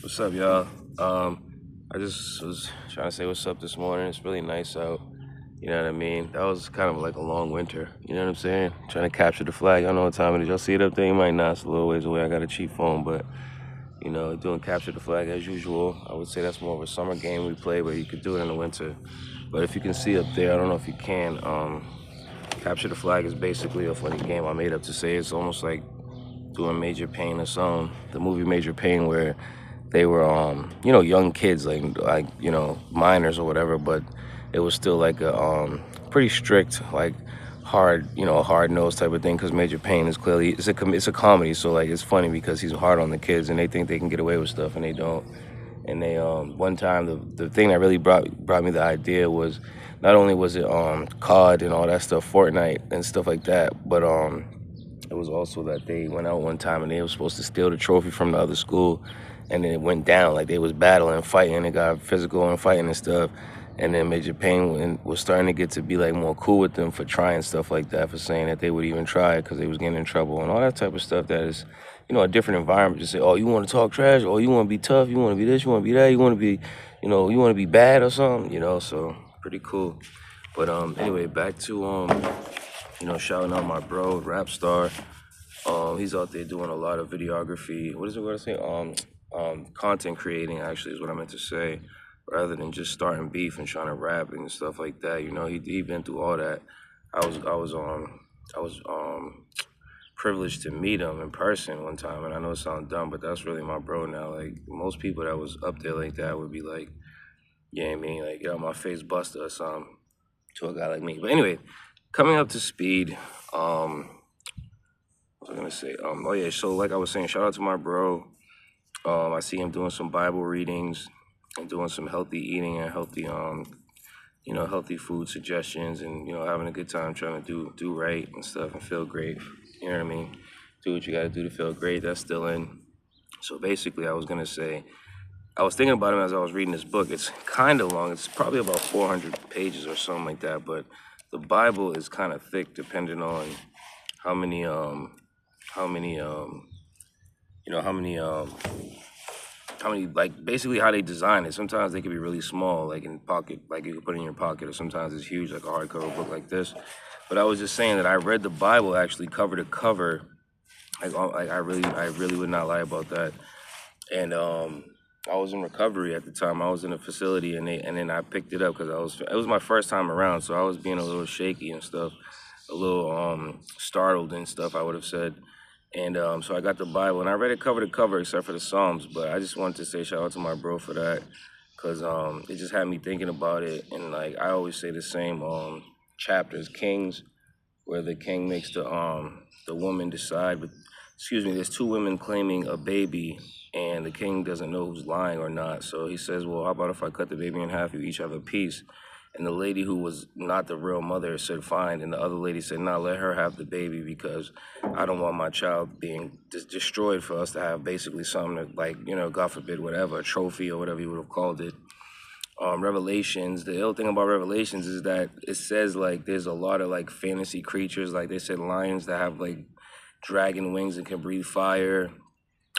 What's up, y'all? I just was trying to say what's up this morning. It's really nice out. You know what I mean? That was kind of like a long winter. You know what I'm saying? Trying to capture the flag. Y'all know what time it is. Y'all see it up there? You might not. It's a little ways away. I got a cheap phone, but doing capture the flag as usual. I would say that's more of a summer game we play, but you could do it in the winter. But if you can see up there, I don't know if you can. Capture the flag is basically a funny game I made up to say. It's almost like doing Major Payne or something. The movie Major Payne, where they were young kids, like minors or whatever, but it was still like a pretty strict, like hard, hard nosed type of thing, because Major Payne is clearly it's a comedy. So like it's funny because he's hard on the kids and they think they can get away with stuff and they don't. And they one time, the thing that really brought me the idea was, not only was it COD and all that stuff, Fortnite and stuff like that, but it was also that they went out one time and they were supposed to steal the trophy from the other school, and then it went down. Like they was battling, fighting, it got physical and fighting and stuff. And then Major Payne was starting to get to be like more cool with them for trying stuff like that, for saying that they would even try it because they was getting in trouble and all that type of stuff. That is, a different environment. Just say, oh, you want to talk trash? Oh, you want to be tough? You want to be this? You want to be that? You want to be, you want to be bad or something? So pretty cool. But anyway, back to shouting out my bro, Rap Star. He's out there doing a lot of videography. What is it going to say? Content creating actually is what I meant to say, rather than just starting beef and trying to rap and stuff like that. He been through all that. I was privileged to meet him in person one time, and I know it sounds dumb, but that's really my bro now. Like most people that was up there like that would be like, yeah, I mean, like, yo, my face buster or something to a guy like me. But anyway, coming up to speed. What was I gonna say? Oh yeah. So like I was saying, shout out to my bro. I see him doing some Bible readings and doing some healthy eating and healthy food suggestions, and having a good time trying to do right and stuff and feel great. You know what I mean? Do what you got to do to feel great. That's still in. So basically, I was gonna say, I was thinking about him as I was reading this book. It's kind of long. It's probably about 400 pages or something like that. But the Bible is kind of thick, depending on how many how many you know how many like basically how they design it. Sometimes they can be really small, like in pocket, like you can put in your pocket, or sometimes it's huge, like a hardcover book like this. But I was just saying that I read the Bible actually cover to cover. Like I really would not lie about that. And I was in recovery at the time. I was in a facility, and then I picked it up because it was my first time around, so I was being a little shaky and stuff, a little startled and stuff, I would have said. And so I got the Bible and I read it cover to cover except for the Psalms. But I just wanted to say shout out to my bro for that, because it just had me thinking about it. And like I always say the same chapters, Kings, where the king makes the woman decide. But excuse me, there's two women claiming a baby, and the king doesn't know who's lying or not. So he says, well, how about if I cut the baby in half, you each have a piece? And the lady who was not the real mother said fine, and the other lady said, nah, let her have the baby, because I don't want my child being destroyed for us to have basically something that, like, God forbid, whatever, a trophy or whatever you would have called it. Revelations, the ill thing about Revelations is that it says like there's a lot of like fantasy creatures, like they said lions that have like dragon wings and can breathe fire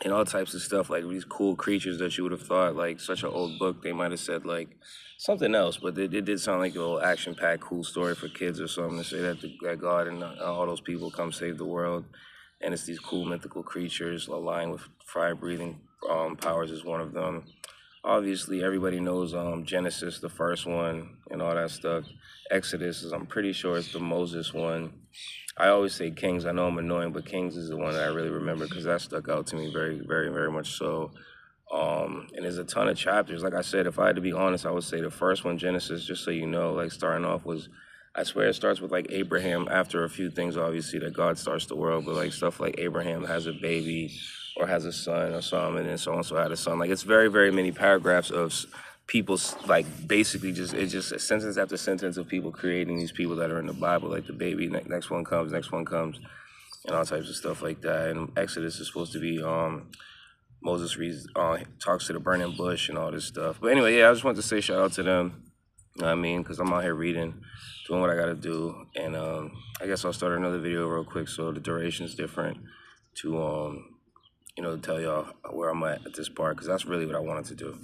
and all types of stuff, like these cool creatures that you would have thought, like such an old book, they might have said like something else, but it did sound like a little action-packed cool story for kids or something, to say that that God and all those people come save the world, and it's these cool mythical creatures. A lion with fire-breathing powers is one of them. Obviously, everybody knows Genesis, the first one, and all that stuff. Exodus is, I'm pretty sure it's the Moses one. I always say Kings. I know I'm annoying, but Kings is the one that I really remember because that stuck out to me very, very, very much so. And there's a ton of chapters. Like I said, if I had to be honest, I would say the first one, Genesis, just so you know, like starting off was, I swear it starts with like Abraham, after a few things, obviously, that God starts the world, but like stuff like Abraham has a baby or has a son or something, and then so-and-so had a son. Like it's very, very many paragraphs of people, like basically it's just a sentence after sentence of people creating these people that are in the Bible, like the baby, next one comes, and all types of stuff like that. And Exodus is supposed to be Moses reads, talks to the burning bush and all this stuff. But anyway, yeah, I just wanted to say shout out to them. You know what I mean? Because I'm out here reading, doing what I got to do. And I guess I'll start another video real quick so the duration's different to you know, to tell y'all where I'm at this part, because that's really what I wanted to do.